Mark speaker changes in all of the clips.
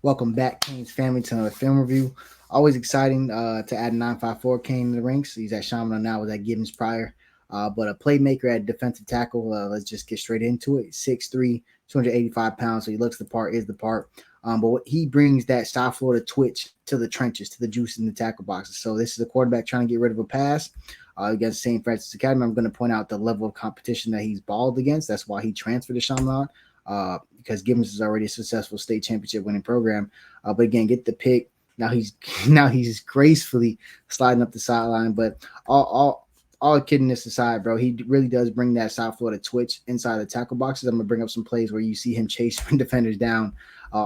Speaker 1: Welcome back, Kane's family, to another film review. Always exciting to add 954 Kane in the ranks. He's at Shaman now, was at Gibbons prior. But a playmaker at defensive tackle. Let's just get straight into it. 6'3", 285 pounds. So he looks the part, is the part. But he brings that South Florida twitch to the trenches, to the juice in the tackle boxes. So this is a quarterback trying to get rid of a pass against St. Francis Academy. I'm going to point out the level of competition that he's balled against. That's why he transferred to Shaman. Because Gibbons is already a successful state championship winning program. But again, get the pick. Now he's now he's gracefully sliding up the sideline. But all kiddiness aside, bro, he really does bring that South Florida twitch inside the tackle boxes. I'm gonna bring up some plays where you see him chase defenders down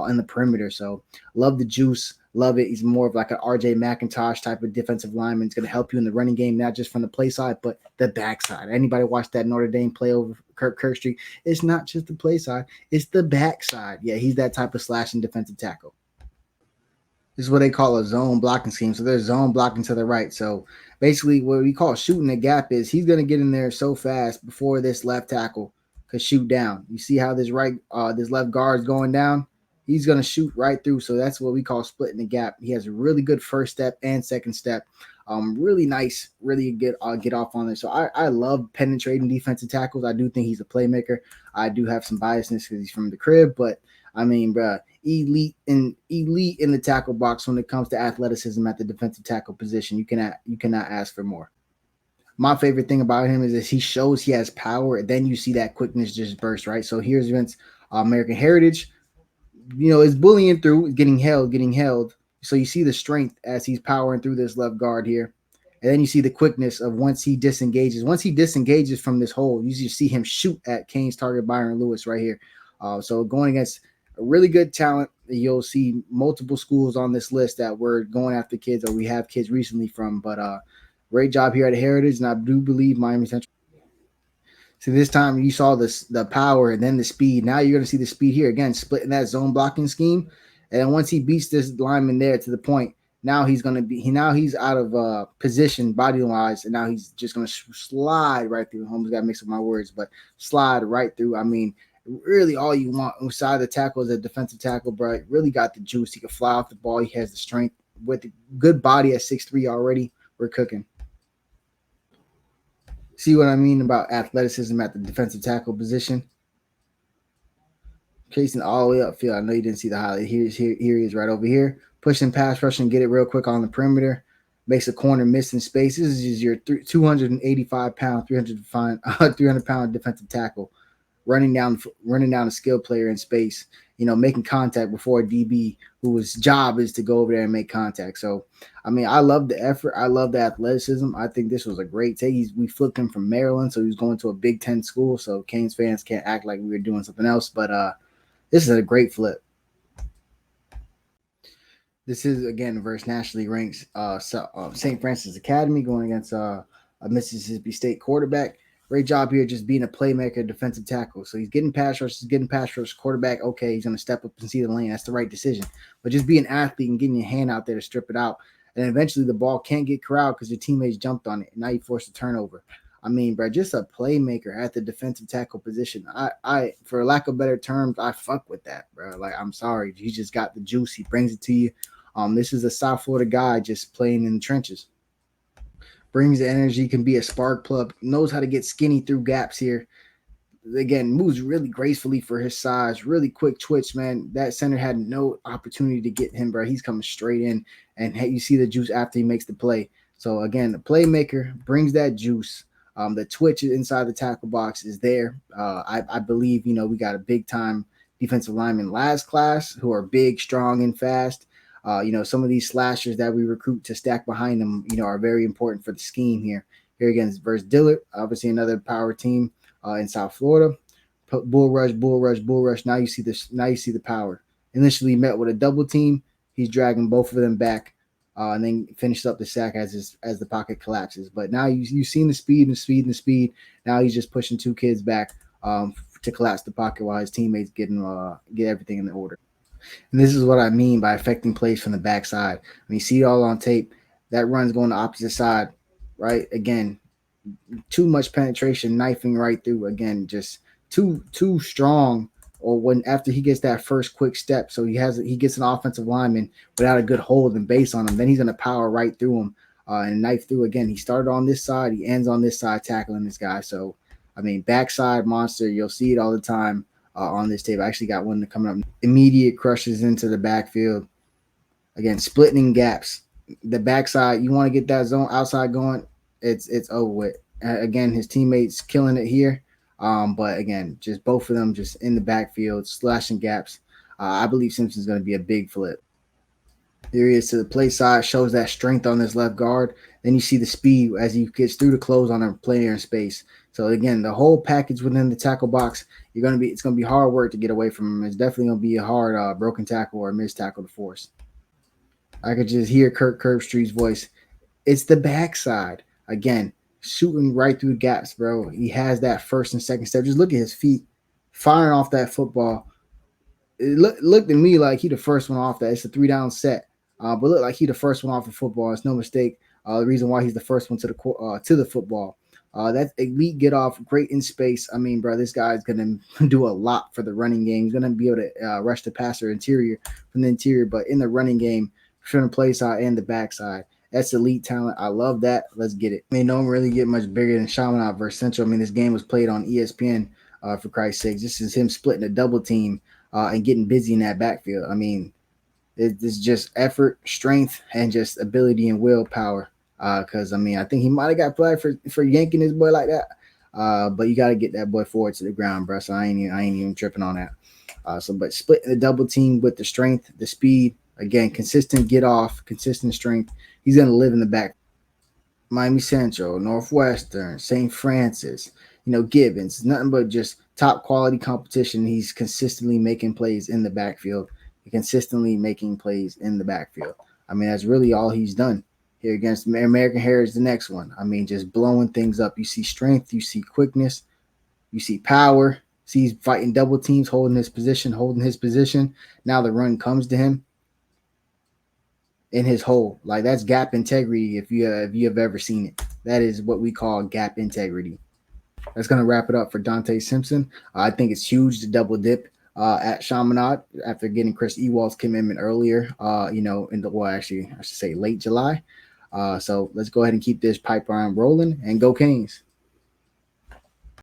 Speaker 1: in the perimeter. So love the juice. Love it. He's more of like an RJ McIntosh type of defensive lineman. It's going to help you in the running game, not just from the play side, but the backside. Anybody watch that Notre Dame play over Kirkstreet? It's not just the play side, it's the backside. Yeah, he's that type of slashing defensive tackle. This is what they call a zone blocking scheme. So there's zone blocking to the right. So basically, what we call shooting the gap is he's going to get in there so fast before this left tackle could shoot down. You see how this left guard is going down? He's going to shoot right through. So that's what we call splitting the gap. He has a really good first step and second step. Really nice, really get off on this. So I love penetrating defensive tackles. I do think he's a playmaker. I do have some biasness because he's from the crib, but I mean, bro, elite in the tackle box when it comes to athleticism at the defensive tackle position. You cannot ask for more. My favorite thing about him is that he shows he has power, and then you see that quickness just burst, right? So here's against American Heritage. Is bullying through, getting held. So you see the strength as he's powering through this left guard here. And then you see the quickness of once he disengages. Once he disengages from this hole, you just see him shoot at Kane's target, Byron Lewis, right here. So going against a really good talent. You'll see multiple schools on this list that we're going after kids, or we have kids recently from. But great job here at Heritage, and I do believe Miami Central. So this time you saw the power and then the speed. Now you're going to see the speed here again, splitting that zone blocking scheme. And then once he beats this lineman there to the point, now he's going to he's out of position body wise, and now he's just going to slide right through. Almost got to mix up my words, but slide right through. I mean, really all you want inside the tackle is a defensive tackle, bro. Really got the juice. He can fly off the ball. He has the strength with a good body at 6'3" already. We're cooking. See what I mean about athleticism at the defensive tackle position? Chasing all the way upfield. I know you didn't see the highlight. Here he is right over here. Pushing pass rushing, get it real quick on the perimeter. Makes a corner miss in space. This is your 285 pound, 300 pound defensive tackle running down a skill player in space, making contact before a DB whose job is to go over there and make contact. So, I mean, I love the effort. I love the athleticism. I think this was a great take. We flipped him from Maryland, so he was going to a Big Ten school. So Canes fans can't act like we were doing something else. But this is a great flip. This is again versus nationally ranked St. Francis Academy going against a Mississippi State quarterback. Great job here, just being a playmaker, defensive tackle. So he's getting pass rush, quarterback. Okay, he's going to step up and see the lane. That's the right decision. But just be an athlete and getting your hand out there to strip it out. And eventually the ball can't get corralled because your teammates jumped on it. And now you force a turnover. I mean, bro, just a playmaker at the defensive tackle position. I, for lack of better terms, I fuck with that, bro. Like, I'm sorry. He just got the juice. He brings it to you. This is a South Florida guy just playing in the trenches. Brings the energy, can be a spark plug, knows how to get skinny through gaps here. Again, moves really gracefully for his size, really quick twitch, man. That center had no opportunity to get him, bro. He's coming straight in, and you see the juice after he makes the play. So again, the playmaker brings that juice. The twitch inside the tackle box is there. I believe, we got a big time defensive lineman last class who are big, strong, and fast. Some of these slashers that we recruit to stack behind them, are very important for the scheme here. Here again, versus Dillard, obviously another power team in South Florida. Bull rush, bull rush, bull rush. Now you see this. Now you see the power. Initially met with a double team. He's dragging both of them back, and then finishes up the sack as the pocket collapses. But now you've seen the speed and the speed and the speed. Now he's just pushing two kids back to collapse the pocket while his teammates get everything in order. And this is what I mean by affecting plays from the backside. When you see it all on tape, that run's going the opposite side, right? Again, too much penetration, knifing right through. Again, just too strong or when after he gets that first quick step, so he gets an offensive lineman without a good hold and base on him, then he's gonna power right through him and knife through again. He started on this side, he ends on this side tackling this guy. So I mean, backside monster, you'll see it all the time on this tape. I actually got one coming up. Immediate crushes into the backfield. Again, splitting gaps. The backside, you want to get that zone outside going, it's over with. Again, his teammates killing it here. But again, just both of them just in the backfield, slashing gaps. I believe Simpson's going to be a big flip. Here he is to the play side, shows that strength on this left guard. Then you see the speed as he gets through the close on a player in space. So again, the whole package within the tackle box, it's gonna be hard work to get away from him. It's definitely gonna be a hard broken tackle or missed tackle to force. I could just hear Kirk Herbstreit's voice. It's the backside. Again, shooting right through gaps, bro. He has that first and second step. Just look at his feet firing off that football. It looked to me like he the first one off that. It's a 3-down set, but looked like he the first one off the football. It's no mistake. The reason why he's the first one to the football. That elite get off, great in space. I mean, bro, this guy's gonna do a lot for the running game. He's gonna be able to rush the passer from the interior, but in the running game, from the play side and the backside. That's elite talent. I love that. Let's get it. I mean, don't really get much bigger than Chaminade versus Central. I mean, this game was played on ESPN, for Christ's sakes. This is him splitting a double team and getting busy in that backfield. I mean, it's just effort, strength, and just ability and willpower. Because I mean, I think he might have got flagged for yanking his boy like that. But you got to get that boy forward to the ground, bro. So I ain't even tripping on that. But splitting the double team with the strength, the speed, again, consistent get off, consistent strength. He's gonna live in the back. Miami Central, Northwestern, St. Francis, Gibbons. Nothing but just top quality competition. He's consistently making plays in the backfield. Consistently making plays in the backfield. I mean, that's really all he's done here against American Heritage. The next one. I mean, just blowing things up. You see strength, you see quickness, you see power. See, he's fighting double teams, holding his position. Now the run comes to him in his hole. Like, that's gap integrity if you have ever seen it. That is what we call gap integrity. That's going to wrap it up for Donta Simpson. I think it's huge to double dip at Chaminade after getting Chris Ewald's commitment earlier, actually, I should say late July. So let's go ahead and keep this pipeline rolling and go Canes.